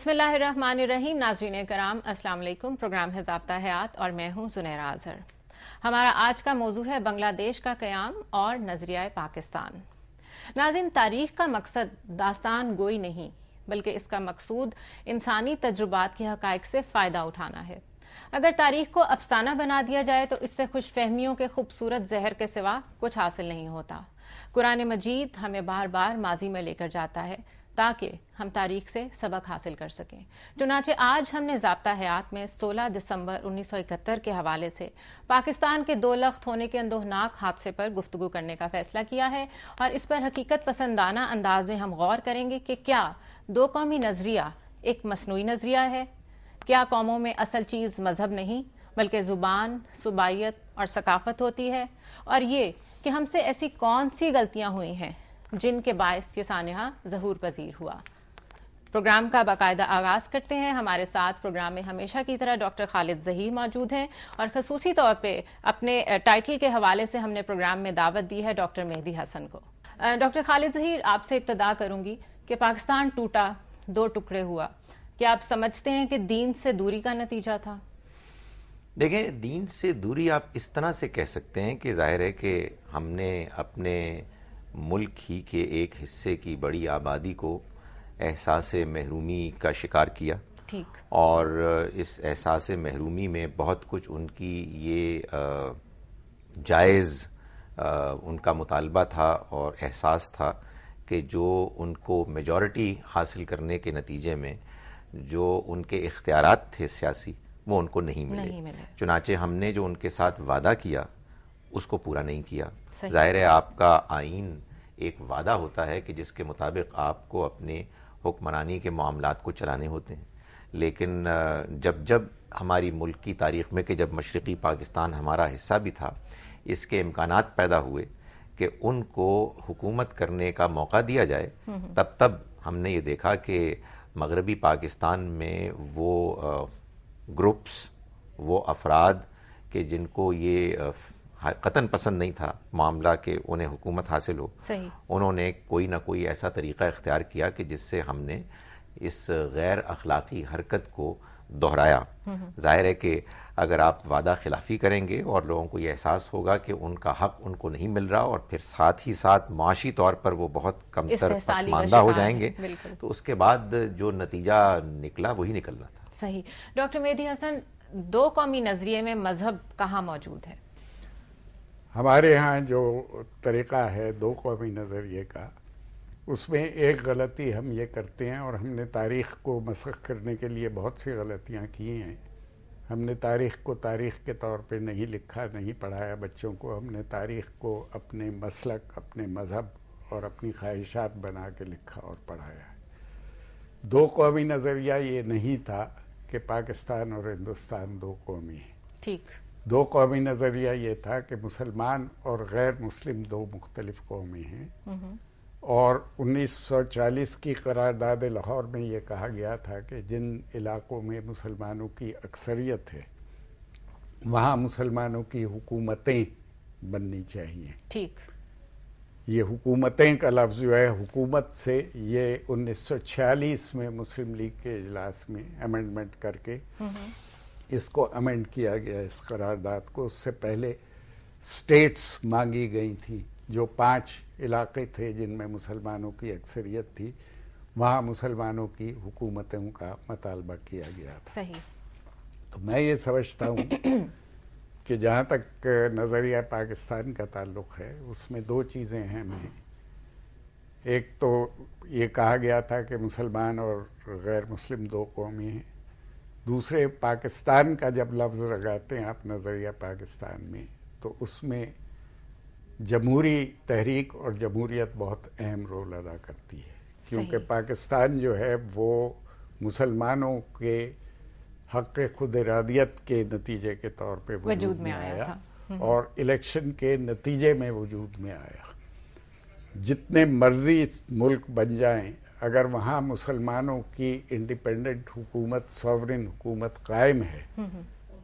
بسم اللہ الرحمن الرحیم. ناظرین کرام السلام علیکم. پروگرام ہے ضابطہ حیات اور میں ہوں زنیرہ اظہر. ہمارا آج کا موضوع ہے بنگلہ دیش کا قیام اور نظریہ پاکستان. ناظرین، تاریخ کا مقصد داستان گوئی نہیں بلکہ اس کا مقصود انسانی تجربات کے حقائق سے فائدہ اٹھانا ہے. اگر تاریخ کو افسانہ بنا دیا جائے تو اس سے خوش فہمیوں کے خوبصورت زہر کے سوا کچھ حاصل نہیں ہوتا. قرآن مجید ہمیں بار بار ماضی میں لے کر جاتا ہے تاکہ ہم تاریخ سے سبق حاصل کر سکیں. چنانچہ آج ہم نے ضابطہ حیات میں 16 دسمبر 1971 کے حوالے سے پاکستان کے 2 لخت ہونے کے اندوہناک حادثے پر گفتگو کرنے کا فیصلہ کیا ہے اور اس پر حقیقت پسندانہ انداز میں ہم غور کریں گے کہ کیا 2 قومی نظریہ ایک مصنوعی نظریہ ہے؟ کیا قوموں میں اصل چیز مذہب نہیں بلکہ زبان، صوبائیت اور ثقافت ہوتی ہے؟ اور یہ کہ ہم سے ایسی کون سی غلطیاں ہوئی ہیں جن کے باعث یہ سانحہ ظہور پذیر ہوا. پروگرام کا باقاعدہ آغاز کرتے ہیں. ہمارے ساتھ پروگرام میں ہمیشہ کی طرح ڈاکٹر خالد ظہیر موجود ہیں اور خصوصی طور پہ اپنے ٹائٹل کے حوالے سے ہم نے پروگرام میں دعوت دی ہے ڈاکٹر مہدی حسن کو. ڈاکٹر خالد ظہیر، آپ سے ابتدا کروں گی کہ پاکستان ٹوٹا، 2 ٹکڑے ہوا، کیا آپ سمجھتے ہیں کہ دین سے دوری کا نتیجہ تھا؟ دیکھیں، دین سے دوری آپ اس طرح سے کہہ سکتے ہیں کہ ظاہر ہے کہ ہم نے اپنے ملک ہی کے ایک حصے کی بڑی آبادی کو احساس محرومی کا شکار کیا. ٹھیک. اور اس احساس محرومی میں بہت کچھ ان کی یہ جائز ان کا مطالبہ تھا اور احساس تھا کہ جو ان کو میجورٹی حاصل کرنے کے نتیجے میں جو ان کے اختیارات تھے سیاسی، وہ ان کو نہیں ملے. چنانچہ ہم نے جو ان کے ساتھ وعدہ کیا اس کو پورا نہیں کیا. ظاہر ہے آپ کا آئین ایک وعدہ ہوتا ہے کہ جس کے مطابق آپ کو اپنے حکمرانی کے معاملات کو چلانے ہوتے ہیں، لیکن جب ہماری ملک کی تاریخ میں کہ جب مشرقی پاکستان ہمارا حصہ بھی تھا، اس کے امکانات پیدا ہوئے کہ ان کو حکومت کرنے کا موقع دیا جائے، تب ہم نے یہ دیکھا کہ مغربی پاکستان میں وہ گروپس، وہ افراد کہ جن کو یہ قطعاً پسند نہیں تھا معاملہ کہ انہیں حکومت حاصل ہو، انہوں نے کوئی نہ کوئی ایسا طریقہ اختیار کیا کہ جس سے ہم نے اس غیر اخلاقی حرکت کو دہرایا. ظاہر ہے کہ اگر آپ وعدہ خلافی کریں گے اور لوگوں کو یہ احساس ہوگا کہ ان کا حق ان کو نہیں مل رہا اور پھر ساتھ ہی ساتھ معاشی طور پر وہ بہت کمتر پسماندہ ہو جائیں گے، تو اس کے بعد جو نتیجہ نکلا وہی نکلنا تھا. صحیح. ڈاکٹر مہدی حسن، 2 قومی نظریے میں مذہب کہاں موجود ہے؟ ہمارے ہاں جو طریقہ ہے 2 قومی نظریے کا، اس میں ایک غلطی ہم یہ کرتے ہیں، اور ہم نے تاریخ کو مسخ کرنے کے لیے بہت سی غلطیاں کی ہیں. ہم نے تاریخ کو تاریخ کے طور پہ نہیں لکھا، نہیں پڑھایا بچوں کو. ہم نے تاریخ کو اپنے مسلک، اپنے مذہب اور اپنی خواہشات بنا کے لکھا اور پڑھایا. 2 قومی نظریہ یہ نہیں تھا کہ پاکستان اور ہندوستان 2 قومی ہیں. ٹھیک. 2 قومی نظریہ یہ تھا کہ مسلمان اور غیر مسلم 2 مختلف قومیں ہیں. اور 1940 کی قرارداد لاہور میں یہ کہا گیا تھا کہ جن علاقوں میں مسلمانوں کی اکثریت ہے وہاں مسلمانوں کی حکومتیں بننی چاہیے. ٹھیک. یہ حکومتیں کا لفظ جو ہے حکومت سے، یہ 1946 میں مسلم لیگ کے اجلاس میں امینڈمنٹ کر کے اس کو امینڈ کیا گیا، اس قرارداد کو. اس سے پہلے سٹیٹس مانگی گئی تھیں. جو 5 علاقے تھے جن میں مسلمانوں کی اکثریت تھی، وہاں مسلمانوں کی حکومتوں کا مطالبہ کیا گیا تھا. صحیح. تو میں یہ سمجھتا ہوں کہ جہاں تک نظریہ پاکستان کا تعلق ہے، اس میں 2 چیزیں اہم ہیں. ایک تو یہ کہا گیا تھا کہ مسلمان اور غیر مسلم 2 قومی ہیں. دوسرے، پاکستان کا جب لفظ لگاتے ہیں آپ نظریہ پاکستان میں، تو اس میں جمہوری تحریک اور جمہوریت بہت اہم رول ادا کرتی ہے، کیونکہ پاکستان جو ہے وہ مسلمانوں کے حق خود ارادیت کے نتیجے کے طور پہ وجود میں آیا اور الیکشن کے نتیجے میں وجود میں آیا. جتنے مرضی ملک بن جائیں، اگر وہاں مسلمانوں کی انڈیپینڈنٹ حکومت، سوورن حکومت قائم ہے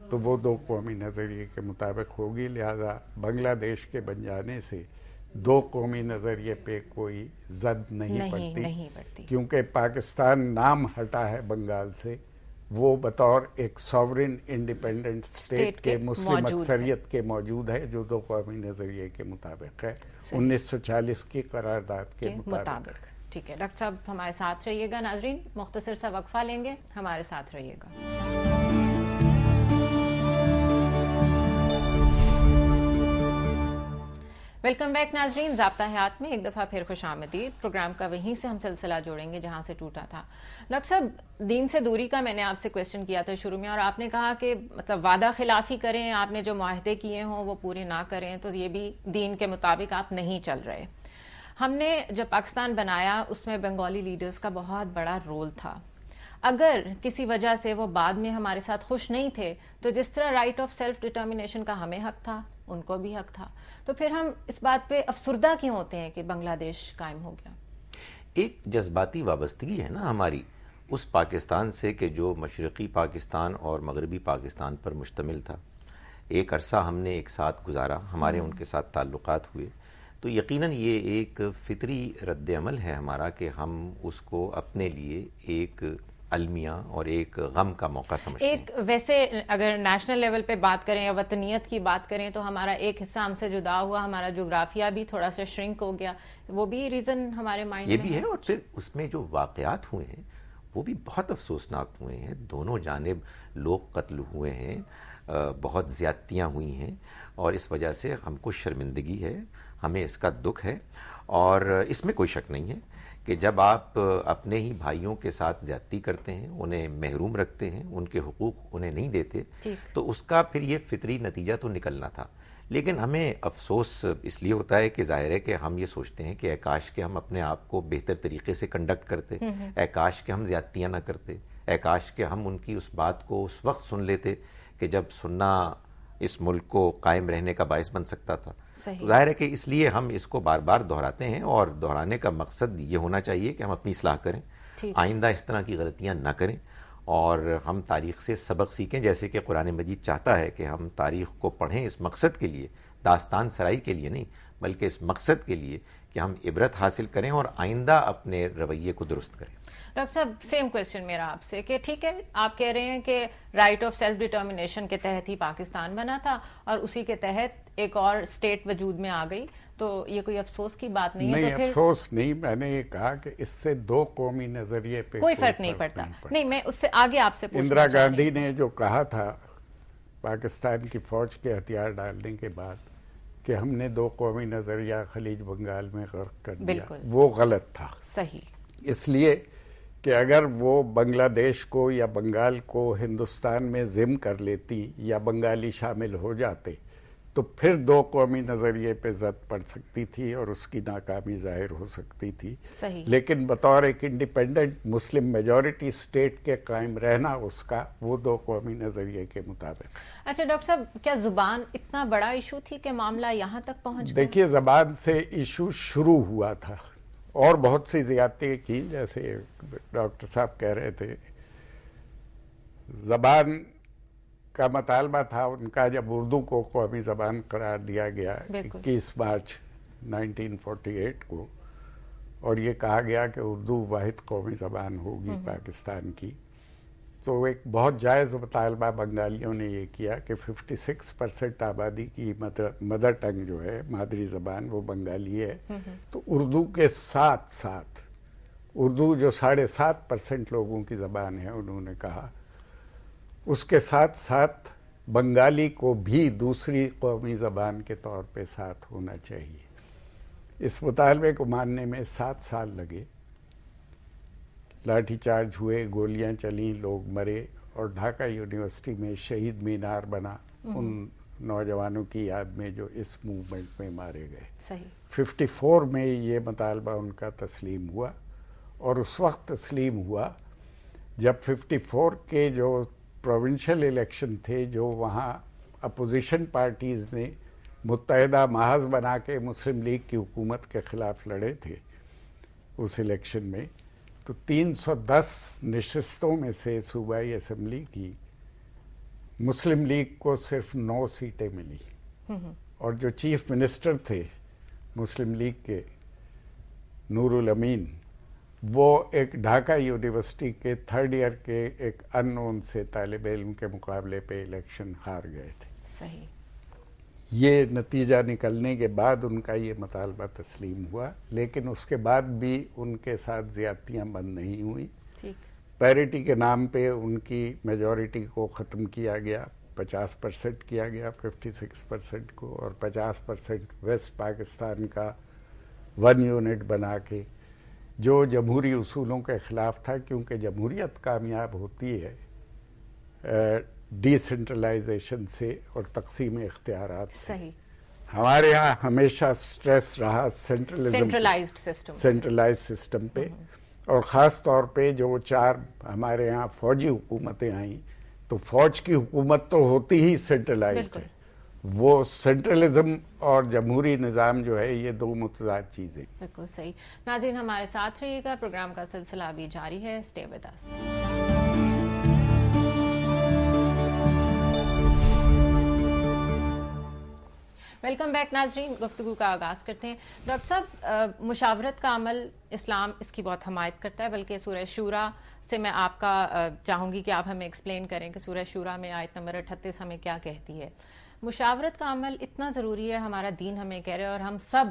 تو وہ 2 قومی نظریے کے مطابق ہوگی. لہذا بنگلہ دیش کے بن جانے سے دو قومی نظریے پہ کوئی زد نہیں پڑتی کیونکہ پاکستان نام ہٹا ہے بنگال سے، وہ بطور ایک ساورن انڈیپینڈنٹ اسٹیٹ کے مسلم اکثریت کے موجود ہے، جو دو قومی نظریے کے مطابق ہے 1940 کی قرارداد کے مطابق۔ ٹھیک ہے ڈاکٹر صاحب، ہمارے ساتھ رہیے گا۔ ناظرین، مختصر سا وقفہ لیں گے، ہمارے ساتھ رہیے گا۔ ویلکم بیک ناظرین، ضابطہ حیات میں ایک دفعہ پھر خوش آمدید۔ پروگرام کا وہیں سے ہم سلسلہ جوڑیں گے جہاں سے ٹوٹا تھا۔ ڈاکٹر صاحب، دین سے دوری کا میں نے آپ سے کویسچن کیا تھا شروع میں، اور آپ نے کہا کہ مطلب وعدہ خلافی کریں، آپ نے جو معاہدے کیے ہوں وہ پورے نہ کریں، تو یہ بھی دین کے مطابق آپ نہیں چل رہے۔ ہم نے جب پاکستان بنایا اس میں بنگالی لیڈرز کا بہت بڑا رول تھا۔ اگر کسی وجہ سے وہ بعد میں ہمارے ساتھ خوش نہیں تھے تو جس طرح رائٹ آف سیلف ڈٹرمنیشن کا ہمیں حق تھا، ان کو بھی حق تھا، تو پھر ہم اس بات پہ افسردہ کیوں ہوتے ہیں کہ بنگلہ دیش قائم ہو گیا؟ ایک جذباتی وابستگی ہے نا ہماری اس پاکستان سے کہ جو مشرقی پاکستان اور مغربی پاکستان پر مشتمل تھا۔ ایک عرصہ ہم نے ایک ساتھ گزارا، ہمارے ان کے ساتھ تعلقات ہوئے، تو یقیناً یہ ایک فطری رد عمل ہے ہمارا کہ ہم اس کو اپنے لیے ایک المیہ اور ایک غم کا موقع سمجھتے ہیں۔ ایک ویسے اگر نیشنل لیول پہ بات کریں یا وطنیت کی بات کریں تو ہمارا ایک حصہ ہم سے جدا ہوا، ہمارا جغرافیہ بھی تھوڑا سا شرنک ہو گیا، وہ بھی ریزن ہمارے مائنڈ میں یہ بھی ہے۔ اور پھر اس میں جو واقعات ہوئے ہیں وہ بھی بہت افسوسناک ہوئے ہیں، دونوں جانب لوگ قتل ہوئے ہیں، بہت زیادتیاں ہوئی ہیں، اور اس وجہ سے ہم کو شرمندگی ہے، ہمیں اس کا دکھ ہے، اور اس میں کوئی شک نہیں ہے کہ جب آپ اپنے ہی بھائیوں کے ساتھ زیادتی کرتے ہیں، انہیں محروم رکھتے ہیں، ان کے حقوق انہیں نہیں دیتے، تو اس کا پھر یہ فطری نتیجہ تو نکلنا تھا۔ لیکن ہمیں افسوس اس لیے ہوتا ہے کہ ظاہر ہے کہ ہم یہ سوچتے ہیں کہ اے کاش کہ ہم اپنے آپ کو بہتر طریقے سے کنڈکٹ کرتے، اے کاش کہ ہم زیادتیاں نہ کرتے، اے کاش کہ ہم ان کی اس بات کو اس وقت سن لیتے کہ جب سننا اس ملک کو قائم رہنے کا باعث بن سکتا تھا۔ ظاہر ہے کہ اس لیے ہم اس کو بار بار دہراتے ہیں، اور دہرانے کا مقصد یہ ہونا چاہیے کہ ہم اپنی اصلاح کریں، آئندہ اس طرح کی غلطیاں نہ کریں، اور ہم تاریخ سے سبق سیکھیں، جیسے کہ قرآن مجید چاہتا ہے کہ ہم تاریخ کو پڑھیں اس مقصد کے لیے، داستان سرائی کے لیے نہیں، بلکہ اس مقصد کے لیے کہ ہم عبرت حاصل کریں اور آئندہ اپنے رویے کو درست کریں۔ ڈاکٹر صاحب، سیم کویسچن میرا آپ سے کہ ٹھیک ہے، آپ کہہ رہے ہیں کہ رائٹ آف سیلف ڈٹرمنیشن کے تحت ہی پاکستان بنا تھا اور اسی کے تحت ایک اور اسٹیٹ وجود میں آ گئی، تو یہ کوئی افسوس کی بات نہیں ہے؟ نہیں، افسوس نہیں، میں نے یہ کہا کہ اس سے دو قومی نظریے پہ کوئی فرق نہیں پڑتا۔ نہیں، میں اس سے آگے آپ سے اندرا گاندھی نے جو کہا تھا پاکستان کی فوج کے ہتھیار ڈالنے کے بعد کہ ہم نے دو قومی نظریہ خلیج بنگال میں غرق کر دیا، وہ غلط تھا۔ صحیح۔ اس لیے کہ اگر وہ بنگلہ دیش کو یا بنگال کو ہندوستان میں ضم کر لیتی یا بنگالی شامل ہو جاتے تو پھر دو قومی نظریے پہ زد پڑ سکتی تھی اور اس کی ناکامی ظاہر ہو سکتی تھی۔ لیکن بطور ایک انڈیپینڈنٹ مسلم میجورٹی اسٹیٹ کے قائم رہنا اس کا، وہ دو قومی نظریے کے مطابق۔ اچھا ڈاکٹر صاحب، کیا زبان اتنا بڑا ایشو تھی کہ معاملہ یہاں تک پہنچ گیا؟ دیکھیے، زبان سے ایشو شروع ہوا تھا اور بہت سی زیادتی کی، جیسے ڈاکٹر صاحب کہہ رہے تھے، زبان کا مطالبہ تھا ان کا جب اردو کو قومی زبان قرار دیا گیا 21 مارچ 1948 کو، اور یہ کہا گیا کہ اردو واحد قومی زبان ہوگی پاکستان کی، تو ایک بہت جائز مطالبہ بنگالیوں نے یہ کیا کہ 56% آبادی کی مدر ٹنگ جو ہے، مادری زبان، وہ بنگالی ہے، تو اردو کے ساتھ ساتھ، اردو جو 7.5% لوگوں کی زبان ہے، انہوں نے کہا اس کے ساتھ ساتھ بنگالی کو بھی دوسری قومی زبان کے طور پہ ساتھ ہونا چاہیے۔ اس مطالبے کو ماننے میں 7 سال لگے، لاٹھی چارج ہوئے، گولیاں چلیں، لوگ مرے، اور ڈھاکہ یونیورسٹی میں شہید مینار بنا ان نوجوانوں کی یاد میں جو اس موومنٹ میں مارے گئے۔ 54 میں یہ مطالبہ ان کا تسلیم ہوا، اور اس وقت تسلیم ہوا جب 54 کے جو پروونشل الیکشن تھے، جو وہاں اپوزیشن پارٹیز نے متحدہ محاذ بنا کے مسلم لیگ کی حکومت کے خلاف لڑے تھے اس الیکشن میں، تو 310 نشستوں میں سے صوبائی اسمبلی کی مسلم لیگ کو صرف 9 سیٹیں ملی، اور جو چیف منسٹر تھے مسلم لیگ کے نور الامین، وہ ایک ڈھاکہ یونیورسٹی کے 3rd ایئر کے ایک ان نون سے طالب علم کے مقابلے پہ الیکشن ہار گئے تھے. صحیح. یہ نتیجہ نکلنے کے بعد ان کا یہ مطالبہ تسلیم ہوا، لیکن اس کے بعد بھی ان کے ساتھ زیادتیاں بند نہیں ہوئی. پیرٹی کے نام پہ ان کی میجورٹی کو ختم کیا گیا، 50% کیا گیا 56% کو، اور 50% ویسٹ پاکستان کا 1 یونٹ بنا کے، جو جمہوری اصولوں کے خلاف تھا، کیونکہ جمہوریت کامیاب ہوتی ہے ڈی سینٹرلائزیشن سے اور تقسیم اختیارات سے. صحیح. ہمارے ہاں ہمیشہ سٹریس رہا سینٹرلائزڈ سسٹم پہ، اور خاص طور پہ جو 4 ہمارے ہاں فوجی حکومتیں آئیں، تو فوج کی حکومت تو ہوتی ہی سینٹرلائزڈ ہے. وہ سینٹرلزم اور جمہوری نظام جو ہے یہ 2 متضاد چیزیں. بالکل صحیح. ناظرین ہمارے ساتھ رہیے گا، پروگرام کا سلسلہ ابھی جاری ہے. Stay with us. Welcome back ناظرین. گفتگو کا آغاز کرتے ہیں. ڈاکٹر صاحب، مشاورت کا عمل اسلام اس کی بہت حمایت کرتا ہے، بلکہ سورہ شورا سے میں آپ کا چاہوں گی کہ آپ ہمیں ایکسپلین کریں کہ سورہ شورا میں آیت نمبر 38 ہمیں کیا کہتی ہے. مشاورت کا عمل اتنا ضروری ہے، ہمارا دین ہمیں کہہ رہے ہیں، اور ہم سب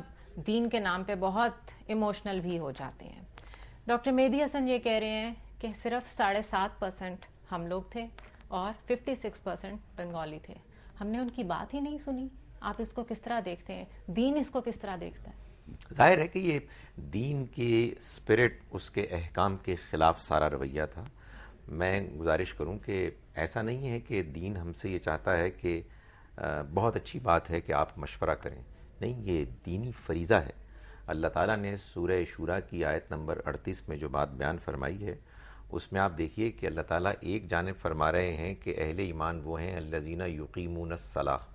دین کے نام پہ بہت ایموشنل بھی ہو جاتے ہیں. ڈاکٹر مہدی حسن یہ کہہ رہے ہیں کہ صرف 7.5% ہم لوگ تھے اور 56% بنگالی تھے. ہم نے ان کی بات ہی نہیں سنی. آپ اس کو کس طرح دیکھتے ہیں؟ دین اس کو کس طرح دیکھتا ہے؟ ظاہر ہے کہ یہ دین کی اسپرٹ، اس کے احکام کے خلاف سارا رویہ تھا. میں گزارش کروں کہ ایسا نہیں ہے کہ دین ہم سے یہ چاہتا ہے کہ بہت اچھی بات ہے کہ آپ مشورہ کریں. نہیں، یہ دینی فریضہ ہے. اللہ تعالیٰ نے سورہ شورا کی آیت نمبر 38 میں جو بات بیان فرمائی ہے، اس میں آپ دیکھیے کہ اللہ تعالیٰ ایک جانب فرما رہے ہیں کہ اہل ایمان وہ ہیں الذین یقیمون الصلاۃ،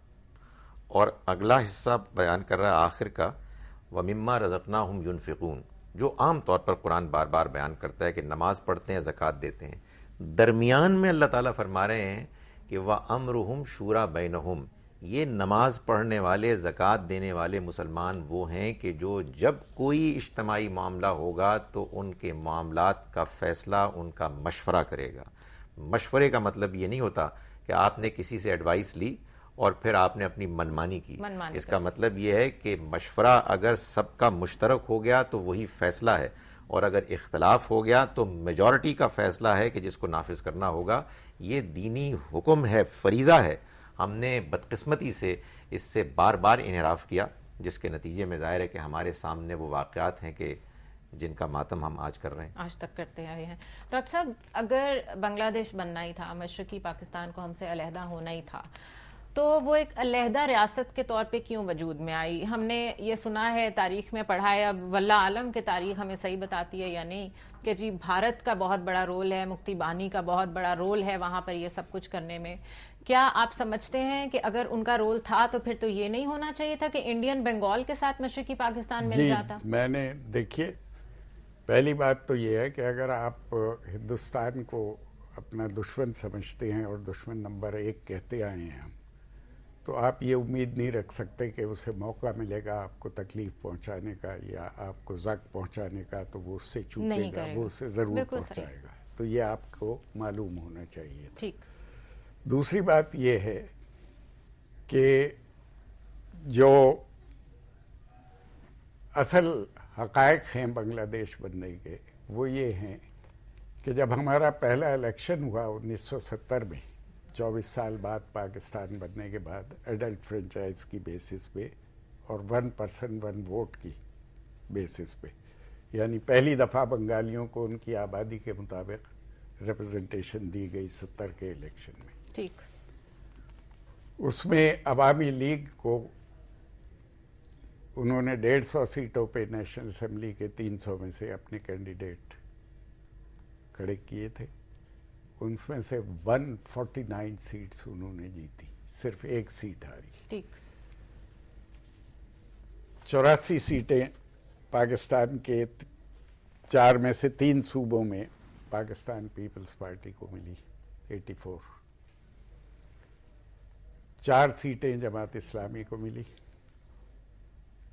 اور اگلا حصہ بیان کر رہا ہے آخر کا وَمِمَّا رَزَقْنَاهُمْ يُنْفِقُونَ، جو عام طور پر قرآن بار بار بیان کرتا ہے کہ نماز پڑھتے ہیں، زکوٰۃ دیتے ہیں. درمیان میں اللہ تعالیٰ فرما رہے ہیں کہ وَأَمْرُهُمْ شُورَى بَيْنَهُمْ، یہ نماز پڑھنے والے، زکوٰۃ دینے والے مسلمان وہ ہیں کہ جو جب کوئی اجتماعی معاملہ ہوگا تو ان کے معاملات کا فیصلہ ان کا مشورہ کرے گا. مشورے کا مطلب یہ نہیں ہوتا کہ آپ نے کسی سے ایڈوائس لی اور پھر آپ نے اپنی منمانی کی. اس کا مطلب یہ ہے کہ مشورہ اگر سب کا مشترک ہو گیا تو وہی فیصلہ ہے، اور اگر اختلاف ہو گیا تو میجورٹی کا فیصلہ ہے کہ جس کو نافذ کرنا ہوگا. یہ دینی حکم ہے، فریضہ ہے. ہم نے بدقسمتی سے اس سے بار بار انحراف کیا، جس کے نتیجے میں ظاہر ہے کہ ہمارے سامنے وہ واقعات ہیں کہ جن کا ماتم ہم آج کر رہے ہیں، آج تک کرتے آئے ہیں. ڈاکٹر صاحب، اگر بنگلہ دیش بننا ہی تھا، مشرقی پاکستان کو ہم سے علیحدہ ہونا ہی تھا، تو وہ ایک علیحدہ ریاست کے طور پہ کیوں وجود میں آئی؟ ہم نے یہ سنا ہے، تاریخ میں پڑھا ہے، اب واللہ عالم کہ تاریخ ہمیں صحیح بتاتی ہے یا نہیں، کہ جی بھارت کا بہت بڑا رول ہے، مکتی بانی کا بہت بڑا رول ہے وہاں پر یہ سب کچھ کرنے میں. کیا آپ سمجھتے ہیں کہ اگر ان کا رول تھا تو پھر تو یہ نہیں ہونا چاہیے تھا کہ انڈین بنگال کے ساتھ مشرقی پاکستان مل جاتا؟ میں نے دیکھیے، پہلی بات تو یہ ہے کہ اگر آپ ہندوستان کو اپنا دشمن سمجھتے ہیں اور دشمن نمبر 1 کہتے آئے ہیں، تو آپ یہ امید نہیں رکھ سکتے کہ اسے موقع ملے گا آپ کو تکلیف پہنچانے کا یا آپ کو زخم پہنچانے کا تو وہ اس سے چوکے گا، وہ اسے ضرور پہنچائے گا. تو یہ آپ کو معلوم ہونا چاہیے. ٹھیک. دوسری بات یہ ہے کہ جو اصل حقائق ہیں بنگلہ دیش بننے کے، وہ یہ ہیں کہ جب ہمارا پہلا الیکشن ہوا 1970 میں، 24 سال بعد پاکستان بننے کے بعد، ایڈلٹ فرنچائز کی بیسس پہ اور 1 پرسن 1 ووٹ کی بیسس پہ، یعنی پہلی دفعہ بنگالیوں کو ان کی آبادی کے مطابق ریپرزنٹیشن دی گئی 70 کے الیکشن میں. ٹھیک. اس میں عوامی لیگ کو انہوں نے 150 سیٹوں پہ نیشنل اسمبلی کے 300 میں سے اپنے کینڈیڈیٹ کھڑے کیے تھے. ان میں سے 149 سیٹس انہوں نے جیتی، صرف 1 سیٹ ہاری. ٹھیک. 84 سیٹیں پاکستان کے 4 میں سے 3 صوبوں میں پاکستان پیپلز پارٹی کو ملی، 84. 4 سیٹیں جماعت اسلامی کو ملی،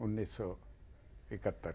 1971,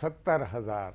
70,000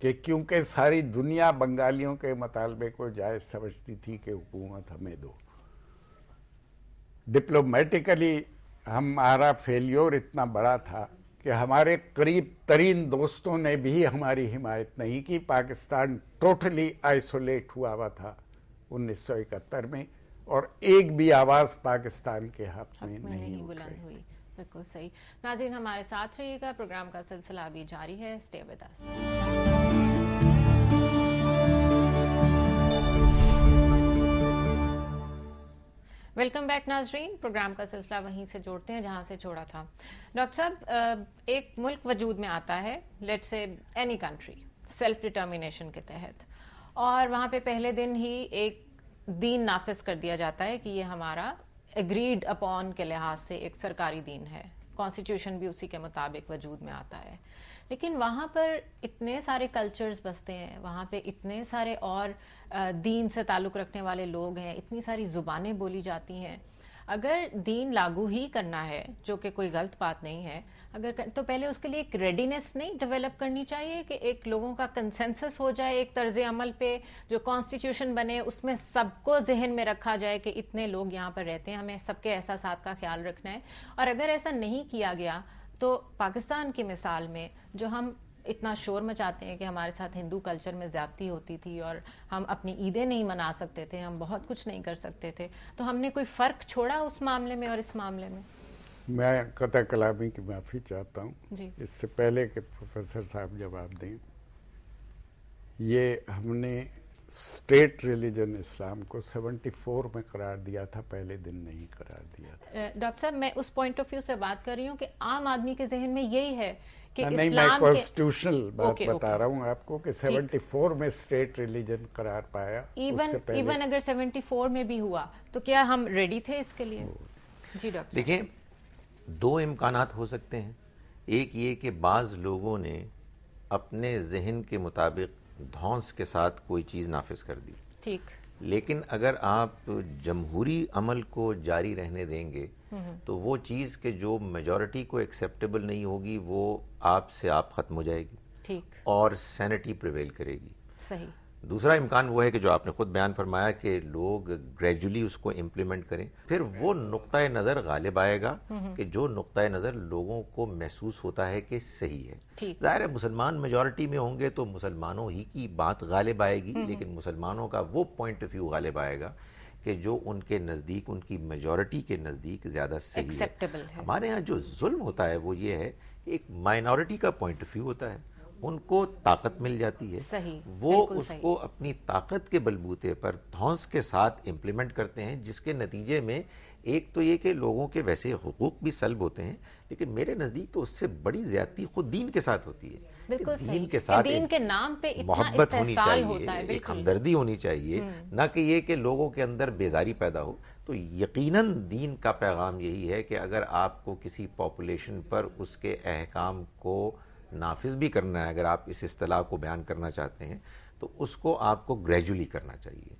کہ کیونکہ ساری دنیا بنگالیوں کے مطالبے کو جائز سمجھتی تھی کہ حکومت ہمیں دو، ڈپلومیٹیکلی ہمارا فیلیور اتنا بڑا تھا کہ ہمارے قریب ترین دوستوں نے بھی ہماری حمایت نہیں کی. پاکستان ٹوٹلی آئسولیٹ ہوا تھا 1971 میں، اور ایک بھی آواز پاکستان کے حق میں نہیں بلند ہوئی. بالکل صحیح. ناظرین ہمارے ساتھ رہیے گا، پروگرام کا سلسلہ ابھی جاری ہے. Stay with us. Welcome back ناظرین. پروگرام کا سلسلہ وہیں سے جوڑتے ہیں جہاں سے چھوڑا تھا. ڈاکٹر صاحب، ایک ملک وجود میں آتا ہے، لیٹ سے اینی کنٹری، سیلف ڈٹرمینیشن کے تحت، اور وہاں پہ پہلے دن ہی ایک دین نافذ کر دیا جاتا ہے کہ یہ ہمارا اگریڈ اپون کے لحاظ سے ایک سرکاری دین ہے، کانسٹیٹیوشن بھی اسی کے مطابق وجود میں آتا ہے. لیکن وہاں پر اتنے سارے کلچرز بستے ہیں، وہاں پہ اتنے سارے اور دین سے تعلق رکھنے والے لوگ ہیں، اتنی ساری زبانیں بولی جاتی ہیں. اگر دین لاگو ہی کرنا ہے، جو کہ کوئی غلط بات نہیں ہے، تو پہلے اس کے لیے ایک ریڈینس نہیں ڈیولپ کرنی چاہیے کہ ایک لوگوں کا کنسنسس ہو جائے ایک طرز عمل پہ، جو کانسٹیٹیوشن بنے اس میں سب کو ذہن میں رکھا جائے کہ اتنے لوگ یہاں پر رہتے ہیں، ہمیں سب کے احساسات کا خیال رکھنا ہے. اور اگر ایسا نہیں کیا گیا تو پاکستان کی مثال میں جو ہم اتنا شور مچاتے ہیں کہ ہمارے ساتھ ہندو کلچر میں زیادتی ہوتی تھی اور ہم اپنی عیدیں نہیں منا سکتے تھے، ہم بہت کچھ نہیں کر سکتے تھے، تو ہم نے کوئی فرق چھوڑا اس معاملے میں اور اس معاملے میں؟ میں قطع کلامی کی معافی چاہتا ہوں جی. اس سے پہلے کہ پروفیسر صاحب جواب دیں. یہ ہم نے اسٹیٹ ریلیجن اسلام کو 74 میں قرار دیا تھا، پہلے دن نہیں قرار دیا تھا. ڈاکٹر صاحب میں اس پوائنٹ آف ویو سے بات کر رہی ہوں کہ عام آدمی کے ذہن میں یہی ہے کہ نہیں، میں کانسٹیٹیوشنل بات بتا رہا ہوں آپ کو کہ 74 میں اسٹیٹ ریلیجن قرار پایا. ایون اگر 74 میں بھی ہوا تو کیا ہم ریڈی تھے اس کے لیے؟ جی ڈاکٹر. دیکھیں، دو امکانات ہو سکتے ہیں. ایک یہ کہ بعض لوگوں نے اپنے ذہن کے مطابق دھونس کے ساتھ کوئی چیز نافذ کر دی. ٹھیک. لیکن اگر آپ جمہوری عمل کو جاری رہنے دیں گے تو وہ چیز کہ جو میجورٹی کو ایکسیپٹیبل نہیں ہوگی وہ آپ سے آپ ختم ہو جائے گی. ٹھیک. اور سینٹی پریویل کرے گی. صحیح. دوسرا امکان وہ ہے کہ جو آپ نے خود بیان فرمایا کہ لوگ گریجولی اس کو امپلیمنٹ کریں، پھر وہ نقطہ نظر غالب آئے گا کہ جو نقطہ نظر لوگوں کو محسوس ہوتا ہے کہ صحیح ہے. ظاہر ہے مسلمان میجورٹی میں ہوں گے تو مسلمانوں ہی کی بات غالب آئے گی، لیکن مسلمانوں کا وہ پوائنٹ آف ویو غالب آئے گا کہ جو ان کے نزدیک، ان کی میجورٹی کے نزدیک زیادہ صحیح ہے. ہمارے ہاں جو ظلم ہوتا ہے وہ یہ ہے کہ ایک مائنورٹی کا پوائنٹ آف ویو ہوتا ہے، ان کو طاقت مل جاتی ہے، وہ اس کو اپنی طاقت کے بلبوتے پر دھونس کے ساتھ امپلیمنٹ کرتے ہیں، جس کے نتیجے میں ایک تو یہ کہ لوگوں کے ویسے حقوق بھی سلب ہوتے ہیں، لیکن میرے نزدیک تو اس سے بڑی زیادتی خود دین کے ساتھ ہوتی ہے. بالکل دین کے ساتھ دین کے نام پہ محبت ہونی چاہیے، ایک ہمدردی ہونی چاہیے، نہ کہ یہ کہ لوگوں کے اندر بیزاری پیدا ہو. تو یقیناً دین کا پیغام یہی ہے کہ اگر آپ کو کسی پاپولیشن پر اس کے احکام کو نافذ بھی کرنا ہے، اگر آپ اس اصطلاح کو بیان کرنا چاہتے ہیں تو اس کو آپ کو گریجولی کرنا چاہیے.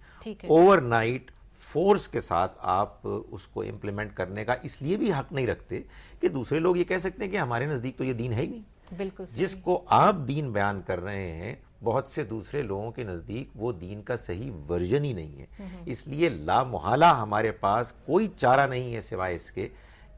اوور نائٹ فورس کے ساتھ آپ اس کو امپلیمنٹ کرنے کا اس لیے بھی حق نہیں رکھتے کہ دوسرے لوگ یہ کہہ سکتے ہیں کہ ہمارے نزدیک تو یہ دین ہے ہی نہیں. بالکل. جس کو آپ دین بیان کر رہے ہیں بہت سے دوسرے لوگوں کے نزدیک وہ دین کا صحیح ورژن ہی نہیں ہے. اس لیے لا محالہ ہمارے پاس کوئی چارہ نہیں ہے سوائے اس کے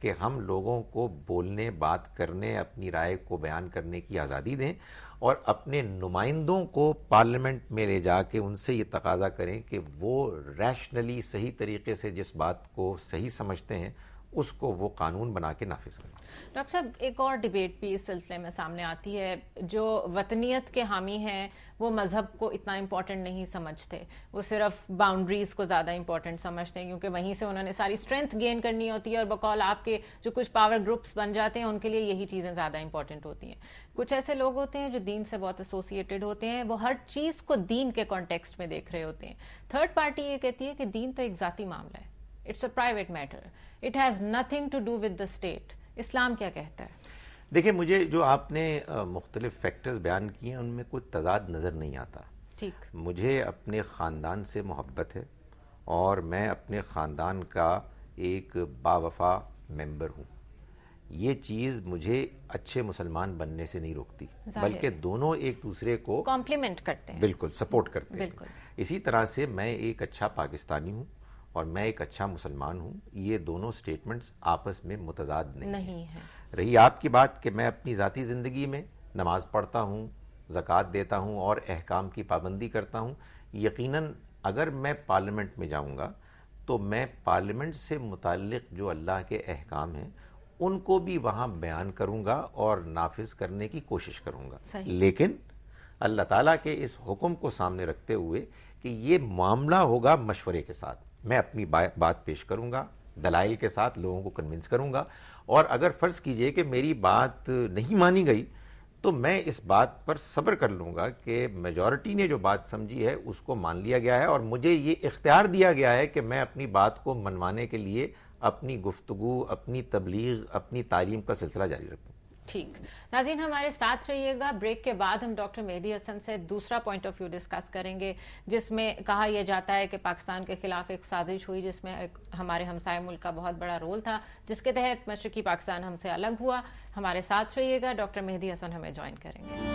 کہ ہم لوگوں کو بولنے، بات کرنے، اپنی رائے کو بیان کرنے کی آزادی دیں اور اپنے نمائندوں کو پارلیمنٹ میں لے جا کے ان سے یہ تقاضا کریں کہ وہ ریشنلی صحیح طریقے سے جس بات کو صحیح سمجھتے ہیں اس کو وہ قانون بنا کے نافذ کریں. ڈاکٹر صاحب ایک اور ڈیبیٹ بھی اس سلسلے میں سامنے آتی ہے. جو وطنیت کے حامی ہیں وہ مذہب کو اتنا امپورٹنٹ نہیں سمجھتے، وہ صرف باؤنڈریز کو زیادہ امپورٹنٹ سمجھتے ہیں کیونکہ وہیں سے انہوں نے ساری اسٹرینتھ گین کرنی ہوتی ہے، اور بقول آپ کے جو کچھ پاور گروپس بن جاتے ہیں ان کے لیے یہی چیزیں زیادہ امپورٹنٹ ہوتی ہیں. کچھ ایسے لوگ ہوتے ہیں جو دین سے بہت ایسوسیٹڈ ہوتے ہیں، وہ ہر چیز کو دین کے کانٹیکسٹ میں دیکھ رہے ہوتے ہیں. تھرڈ پارٹی یہ کہتی ہے کہ دین تو ایک ذاتی معاملہ ہے، It's a private matter. It has nothing to do with the state. اسلام کیا کہتا ہے؟ دیکھیں، مجھے جو آپ نے مختلف فیکٹرز بیان کیے ہیں ان میں کوئی تضاد نظر نہیں آتا. ٹھیک. مجھے اپنے خاندان سے محبت ہے اور میں اپنے خاندان کا ایک باوفا ممبر ہوں، یہ چیز مجھے اچھے مسلمان بننے سے نہیں روکتی، بلکہ دونوں ایک دوسرے کو کمپلیمنٹ کرتے ہیں، بالکل سپورٹ کرتے ہیں۔ بالکل اسی طرح سے میں ایک اچھا پاکستانی ہوں اور میں ایک اچھا مسلمان ہوں، یہ دونوں سٹیٹمنٹس آپس میں متضاد نہیں ہیں۔ رہی آپ کی بات کہ میں اپنی ذاتی زندگی میں نماز پڑھتا ہوں، زکوٰۃ دیتا ہوں اور احکام کی پابندی کرتا ہوں، یقیناً اگر میں پارلیمنٹ میں جاؤں گا تو میں پارلیمنٹ سے متعلق جو اللہ کے احکام ہیں ان کو بھی وہاں بیان کروں گا اور نافذ کرنے کی کوشش کروں گا، لیکن اللہ تعالیٰ کے اس حکم کو سامنے رکھتے ہوئے کہ یہ معاملہ ہوگا مشورے کے ساتھ، میں اپنی بات پیش کروں گا، دلائل کے ساتھ لوگوں کو کنونس کروں گا، اور اگر فرض کیجئے کہ میری بات نہیں مانی گئی تو میں اس بات پر صبر کر لوں گا کہ میجورٹی نے جو بات سمجھی ہے اس کو مان لیا گیا ہے اور مجھے یہ اختیار دیا گیا ہے کہ میں اپنی بات کو منوانے کے لیے اپنی گفتگو، اپنی تبلیغ، اپنی تعلیم کا سلسلہ جاری رکھوں۔ ٹھیک ناظرین، ہمارے ساتھ رہیے گا۔ بریک کے بعد ہم ڈاکٹر مہدی حسن سے دوسرا پوائنٹ آف ویو ڈسکس کریں گے، جس میں کہا یہ جاتا ہے کہ پاکستان کے خلاف ایک سازش ہوئی جس میں ہمارے ہمسائے ملک کا بہت بڑا رول تھا، جس کے تحت مشرقی پاکستان ہم سے الگ ہوا۔ ہمارے ساتھ رہیے گا، ڈاکٹر مہدی حسن ہمیں جوائن کریں گے۔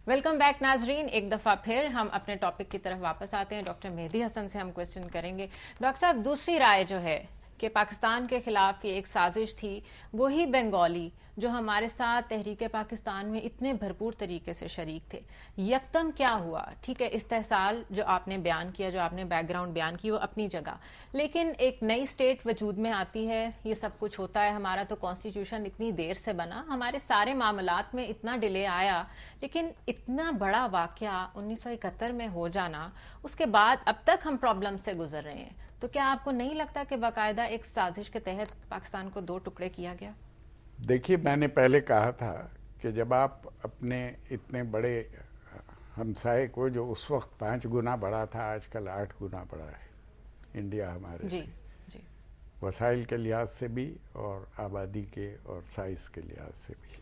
ویلکم بیک ناظرین، ایک دفعہ پھر ہم اپنے ٹاپک کی طرف واپس آتے ہیں۔ ڈاکٹر مہدی حسن سے ہم کوشچن کریں گے۔ ڈاکٹر صاحب، دوسری رائے جو ہے کہ پاکستان کے خلاف یہ ایک سازش تھی، وہی بنگالی جو ہمارے ساتھ تحریک پاکستان میں اتنے بھرپور طریقے سے شریک تھے، یکدم کیا ہوا؟ ٹھیک ہے، استحصال جو آپ نے بیان کیا، جو آپ نے بیک گراؤنڈ بیان کی، وہ اپنی جگہ، لیکن ایک نئی سٹیٹ وجود میں آتی ہے، یہ سب کچھ ہوتا ہے۔ ہمارا تو کانسٹیٹیوشن اتنی دیر سے بنا، ہمارے سارے معاملات میں اتنا ڈیلے آیا، لیکن اتنا بڑا واقعہ 1971 میں ہو جانا، اس کے بعد اب تک ہم پرابلم سے گزر رہے ہیں، تو کیا آپ کو نہیں لگتا کہ باقاعدہ ایک سازش کے تحت پاکستان کو دو ٹکڑے کیا گیا؟ دیکھیے، میں نے پہلے کہا تھا کہ جب آپ اپنے اتنے بڑے ہمسائے کو، جو اس وقت 5 گنا بڑا تھا، آج کل 8 گنا بڑا ہے انڈیا ہمارے سے، جی، وسائل کے لحاظ سے بھی اور آبادی کے اور سائز کے لحاظ سے بھی،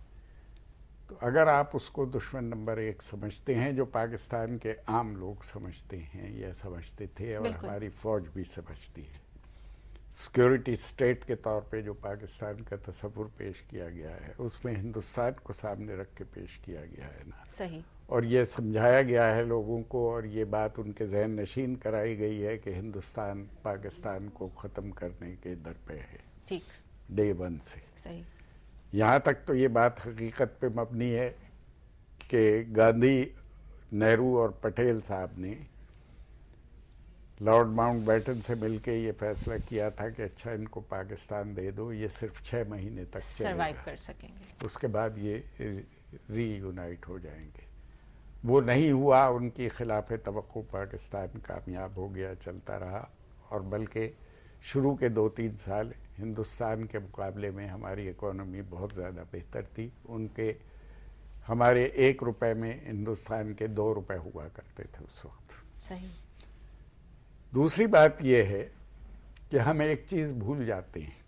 تو اگر آپ اس کو دشمن نمبر 1 سمجھتے ہیں، جو پاکستان کے عام لوگ سمجھتے ہیں یا سمجھتے تھے اور ہماری فوج بھی سمجھتی ہے، سیکیورٹی سٹیٹ کے طور پہ جو پاکستان کا تصور پیش کیا گیا ہے، اس میں ہندوستان کو سامنے رکھ کے پیش کیا گیا ہے نا، صحیح، اور یہ سمجھایا گیا ہے لوگوں کو، اور یہ بات ان کے ذہن نشین کرائی گئی ہے کہ ہندوستان پاکستان کو ختم کرنے کے در پہ ہے، ٹھیک، ڈے 1 سے۔ صحیح، یہاں تک تو یہ بات حقیقت پہ مبنی ہے کہ گاندھی، نہرو اور پٹیل صاحب نے لارڈ ماؤنٹ بیٹن سے مل کے یہ فیصلہ کیا تھا کہ اچھا ان کو پاکستان دے دو، یہ صرف 6 مہینے تک سروائیو کر سکیں گے، اس کے بعد یہ ری یونائٹ ہو جائیں گے۔ وہ نہیں ہوا، ان کی خلاف توقع پاکستان کامیاب ہو گیا، چلتا رہا، اور بلکہ شروع کے 2-3 سال ہندوستان کے مقابلے میں ہماری اکانومی بہت زیادہ بہتر تھی، ان کے ہمارے 1 روپے میں ہندوستان کے 2 روپے ہوا کرتے تھے اس وقت۔ صحیح، دوسری بات یہ ہے کہ ہم ایک چیز بھول جاتے ہیں،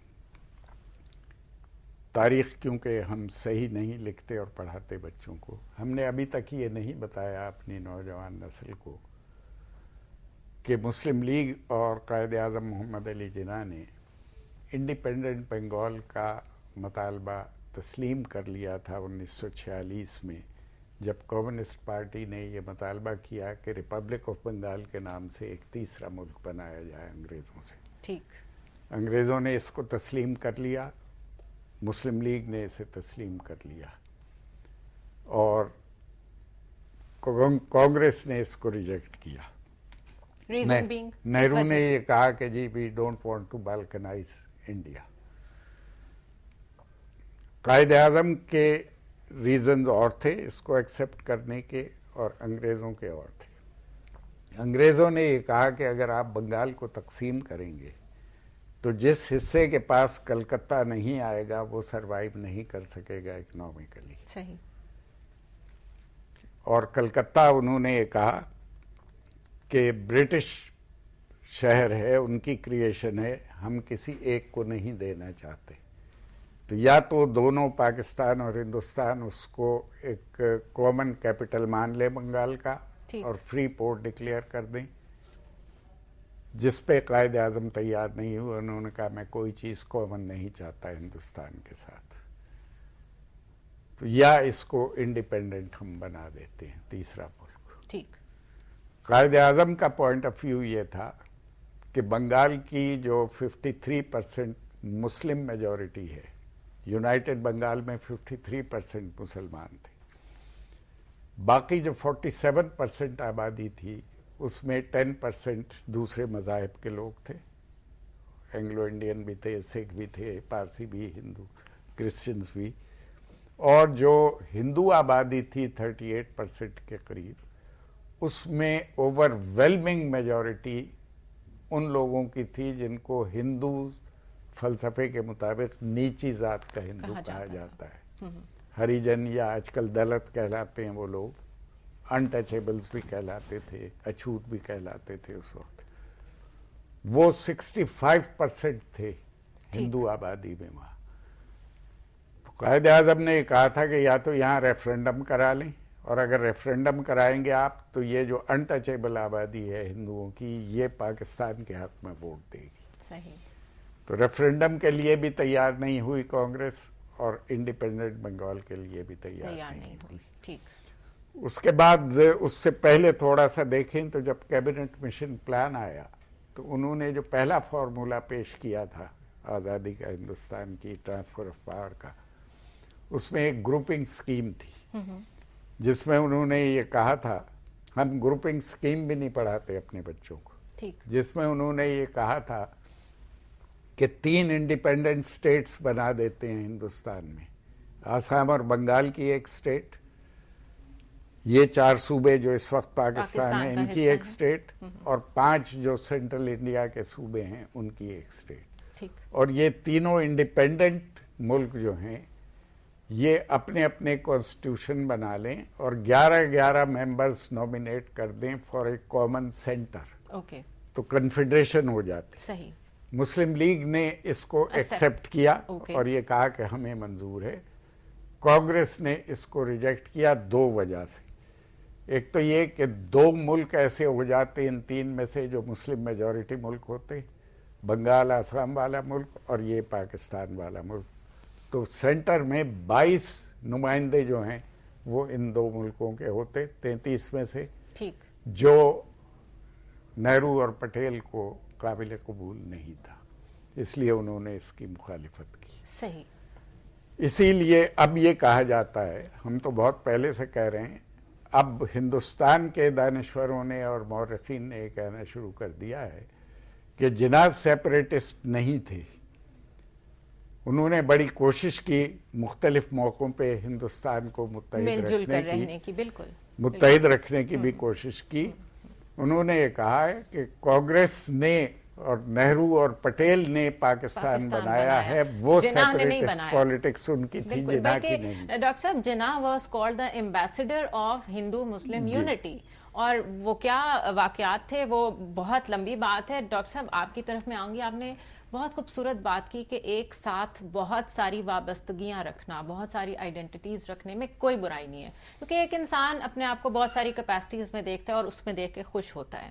تاریخ کیونکہ ہم صحیح نہیں لکھتے اور پڑھاتے بچوں کو، ہم نے ابھی تک یہ نہیں بتایا اپنی نوجوان نسل کو کہ مسلم لیگ اور قائد اعظم محمد علی جناح نے انڈیپینڈنٹ بنگال کا مطالبہ تسلیم کر لیا تھا 1946 میں، جب کمیونسٹ پارٹی نے یہ مطالبہ کیا کہ ریپبلک آف بنگال کے نام سے ایک تیسرا ملک بنایا جائے انگریزوں سے۔ ٹھیک، انگریزوں نے اس کو تسلیم کر لیا، مسلم لیگ نے اسے تسلیم کر لیا، اور کانگریس نے اس کو ریجیکٹ کیا۔ ریزن بینگ، نہرو نے یہ کہا کہ جی we don't want to balkanise India. Quaid-e-Azam کے ریزنز اور تھے اس کو ایکسیپٹ کرنے کے، اور انگریزوں کے اور تھے۔ انگریزوں نے یہ کہا کہ اگر آپ بنگال کو تقسیم کریں گے تو جس حصے کے پاس کلکتہ نہیں آئے گا وہ سروائیو نہیں کر سکے گا اکنامکلی، صحیح، اور کلکتہ انہوں نے یہ کہا کہ برٹش شہر ہے، ان کی کریشن ہے، ہم کسی ایک کو نہیں دینا چاہتے، تو یا تو دونوں پاکستان اور ہندوستان اس کو ایک کامن کیپٹل مان لے بنگال کا اور فری پورٹ ڈکلیئر کر دیں، جس پہ قائد اعظم تیار نہیں ہوئے. انہوں نے کہا میں کوئی چیز کامن نہیں چاہتا ہندوستان کے ساتھ, تو یا اس کو انڈیپینڈنٹ ہم بنا دیتے ہیں تیسرا ملک. ٹھیک. قائد اعظم کا پوائنٹ آف ویو یہ تھا کہ بنگال کی جو 53% مسلم میجورٹی ہے, یونائٹڈ بنگال میں 53% مسلمان تھے, باقی جو 47% آبادی تھی اس میں 10% دوسرے مذاہب کے لوگ تھے, اینگلو انڈین بھی تھے, سکھ بھی تھے, پارسی بھی, ہندو کرسچنز بھی, اور جو ہندو آبادی تھی 38% کے قریب, اس میں اوور ویلمنگ میجورٹی ان لوگوں کی تھی جن کو ہندو فلسفے کے مطابق نیچی ذات کا ہندو کہا جاتا ہے. ہریجن یا آج کل دلت کہلاتے ہیں وہ لوگ, انٹچیبلز بھی کہلاتے تھے, اچھوت بھی کہلاتے تھے اس وقت. وہ 65% تھے ہندو آبادی میں وہاں. تو قائد اعظم نے یہ کہا تھا کہ یا تو یہاں ریفرنڈم کرا لیں, اور اگر ریفرنڈم کرائیں گے آپ تو یہ جو انٹچیبل آبادی ہے ہندوؤں کی یہ پاکستان کے حق میں ووٹ دے گی. صحیح. تو ریفرنڈم کے لیے بھی تیار نہیں ہوئی کانگریس, اور انڈیپینڈنٹ بنگال کے لیے بھی تیار نہیں ہوئی. ٹھیک. اس کے بعد اس سے پہلے تھوڑا سا دیکھیں تو جب کیبنٹ مشن پلان آیا تو انہوں نے جو پہلا فارمولا پیش کیا تھا آزادی کا ہندوستان کی ٹرانسفر آف پاور کا, اس میں ایک گروپنگ سکیم تھی جس میں انہوں نے یہ کہا تھا, ہم گروپنگ سکیم بھی نہیں پڑھاتے اپنے بچوں کو, جس میں انہوں نے یہ کہا تھا کہ 3 انڈیپینڈنٹ اسٹیٹس بنا دیتے ہیں ہندوستان میں, آسام اور بنگال کی ایک اسٹیٹ, یہ 4 صوبے جو اس وقت پاکستان ہیں ان کی ایک اسٹیٹ, اور 5 جو سینٹرل انڈیا کے صوبے ہیں ان کی ایک اسٹیٹ. اور یہ تینوں انڈیپینڈنٹ ملک جو ہیں یہ اپنے اپنے کانسٹیٹیوشن بنا لیں اور 11 ممبرز نومینیٹ کر دیں فار اے کامن سینٹر, تو کنفیڈریشن ہو جاتی. صحیح. مسلم لیگ نے اس کو ایکسپٹ کیا اور یہ کہا کہ ہمیں منظور ہے. کانگریس نے اس کو ریجیکٹ کیا 2 وجہ سے. ایک تو یہ کہ 2 ملک ایسے ہو جاتے ان 3 میں سے جو مسلم میجورٹی ملک ہوتے, بنگال آسام والا ملک اور یہ پاکستان والا ملک, تو سینٹر میں 22 نمائندے جو ہیں وہ ان 2 ملکوں کے ہوتے 33 میں سے, جو نہرو اور پٹیل کو قابل قبول نہیں تھا, اس لیے انہوں نے اس کی مخالفت کی. صحیح. اسی لیے اب یہ کہا جاتا ہے, ہم تو بہت پہلے سے کہہ رہے ہیں, اب ہندوستان کے دانشوروں نے اور مورخین نے یہ کہنا شروع کر دیا ہے کہ جناح سیپریٹسٹ نہیں تھے. انہوں نے بڑی کوشش کی مختلف موقعوں پہ ہندوستان کو متحد رکھنے کی بھی کوشش کی. انہوں نے یہ کہا ہے کہ کانگریس نے اور نہرو اور پٹیل نے پاکستان بنایا ہے, وہ سیپریٹسٹ پالیٹکس ان کی تھی, جناح کی نہیں. ڈاکٹر صاحب, Jinnah was called the ambassador of Hindu Muslim unity, اور وہ کیا واقعات تھے وہ بہت لمبی بات ہے. ڈاکٹر صاحب آپ کی طرف میں آؤں گی. آپ نے بہت خوبصورت بات کی کہ ایک ساتھ بہت ساری وابستگیاں رکھنا, بہت ساری آئیڈینٹیٹیز رکھنے میں کوئی برائی نہیں ہے, کیونکہ ایک انسان اپنے آپ کو بہت ساری کیپیسٹیز میں دیکھتا ہے اور اس میں دیکھ کے خوش ہوتا ہے.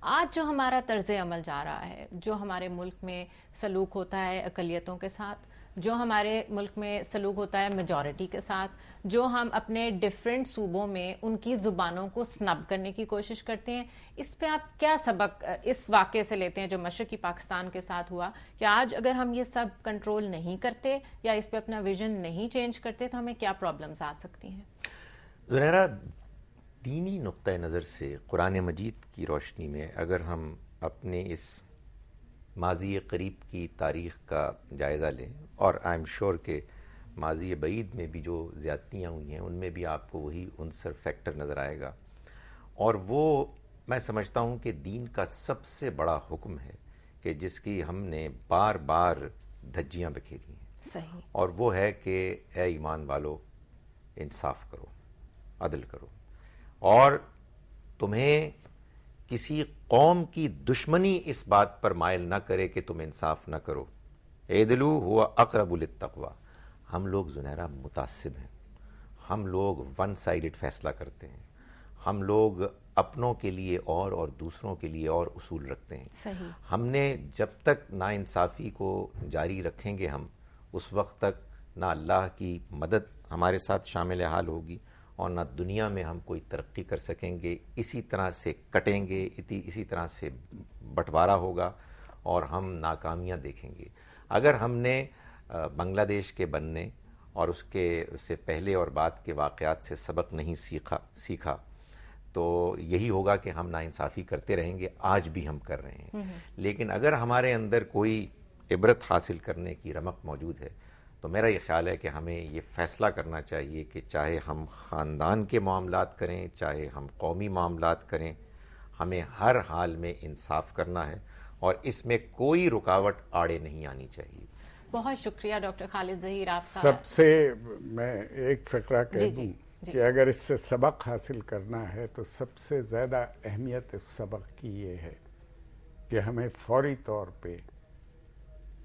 آج جو ہمارا طرز عمل جا رہا ہے, جو ہمارے ملک میں سلوک ہوتا ہے اقلیتوں کے ساتھ, جو ہمارے ملک میں سلوک ہوتا ہے میجورٹی کے ساتھ, جو ہم اپنے ڈیفرنٹ صوبوں میں ان کی زبانوں کو سنب کرنے کی کوشش کرتے ہیں, اس پہ آپ کیا سبق اس واقعے سے لیتے ہیں جو مشرقی پاکستان کے ساتھ ہوا, کہ آج اگر ہم یہ سب کنٹرول نہیں کرتے یا اس پہ اپنا ویژن نہیں چینج کرتے تو ہمیں کیا پرابلمز آ سکتی ہیں؟ زنیرہ, دینی نقطہ نظر سے قرآن مجید کی روشنی میں اگر ہم اپنے اس ماضی قریب کی تاریخ کا جائزہ لیں, اور آئی ایم شیور کہ ماضی بعید میں بھی جو زیادتیاں ہوئی ہیں ان میں بھی آپ کو وہی عنصر فیکٹر نظر آئے گا, اور وہ میں سمجھتا ہوں کہ دین کا سب سے بڑا حکم ہے کہ جس کی ہم نے بار بار دھجیاں بکھیری ہیں. صحیح. اور وہ ہے کہ اے ایمان والو, انصاف کرو, عدل کرو, اور تمہیں کسی قوم کی دشمنی اس بات پر مائل نہ کرے کہ تم انصاف نہ کرو. اعدلو ہوا اقرب للتقوی. ہم لوگ زنیرہ متعصب ہیں, ہم لوگ ون سائیڈڈ فیصلہ کرتے ہیں, ہم لوگ اپنوں کے لیے اور دوسروں کے لیے اور اصول رکھتے ہیں. صحیح. ہم نے جب تک ناانصافی کو جاری رکھیں گے ہم اس وقت تک نہ اللہ کی مدد ہمارے ساتھ شامل حال ہوگی اور نہ دنیا میں ہم کوئی ترقی کر سکیں گے. اسی طرح سے کٹیں گے, اسی طرح سے بٹوارا ہوگا اور ہم ناکامیاں دیکھیں گے. اگر ہم نے بنگلہ دیش کے بننے اور اس سے پہلے اور بعد کے واقعات سے سبق نہیں سیکھا تو یہی ہوگا کہ ہم ناانصافی کرتے رہیں گے. آج بھی ہم کر رہے ہیں. لیکن اگر ہمارے اندر کوئی عبرت حاصل کرنے کی رمق موجود ہے تو میرا یہ خیال ہے کہ ہمیں یہ فیصلہ کرنا چاہیے کہ چاہے ہم خاندان کے معاملات کریں, چاہے ہم قومی معاملات کریں, ہمیں ہر حال میں انصاف کرنا ہے اور اس میں کوئی رکاوٹ آڑے نہیں آنی چاہیے. بہت شکریہ ڈاکٹر خالد ظہیر آپ کا. سب سے میں ایک فقرہ کہہ دوں کہ اگر اس سے سبق حاصل کرنا ہے تو سب سے زیادہ اہمیت اس سبق کی یہ ہے کہ ہمیں فوری طور پہ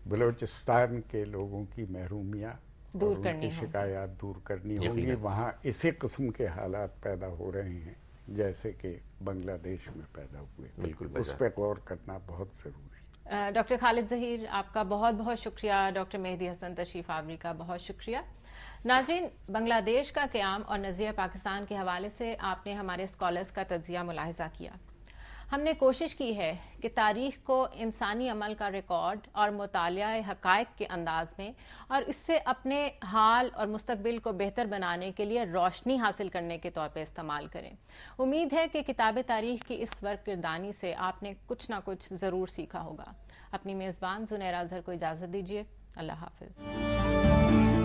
بلوچستان کے لوگوں کی محرومیاں دور اور کرنی ان کی شکایات دور کرنی ہوگی. وہاں اسی قسم کے حالات پیدا ہو رہے ہیں جیسے کہ بنگلہ دیش میں پیدا ہوئے. بالکل اس پہ غور کرنا بہت ضروری ہے. ڈاکٹر خالد ظہیر آپ کا بہت بہت شکریہ. ڈاکٹر مہدی حسن تشریف آوری کا بہت شکریہ. ناظرین, بنگلہ دیش کا قیام اور نظریہ پاکستان کے حوالے سے آپ نے ہمارے اسکالرز کا تجزیہ ملاحظہ کیا. ہم نے کوشش کی ہے کہ تاریخ کو انسانی عمل کا ریکارڈ اور مطالعہ حقائق کے انداز میں اور اس سے اپنے حال اور مستقبل کو بہتر بنانے کے لیے روشنی حاصل کرنے کے طور پہ استعمال کریں. امید ہے کہ کتاب تاریخ کی اس ورق گردانی سے آپ نے کچھ نہ کچھ ضرور سیکھا ہوگا. اپنی میزبان زنیرہ اظہر کو اجازت دیجیے. اللہ حافظ.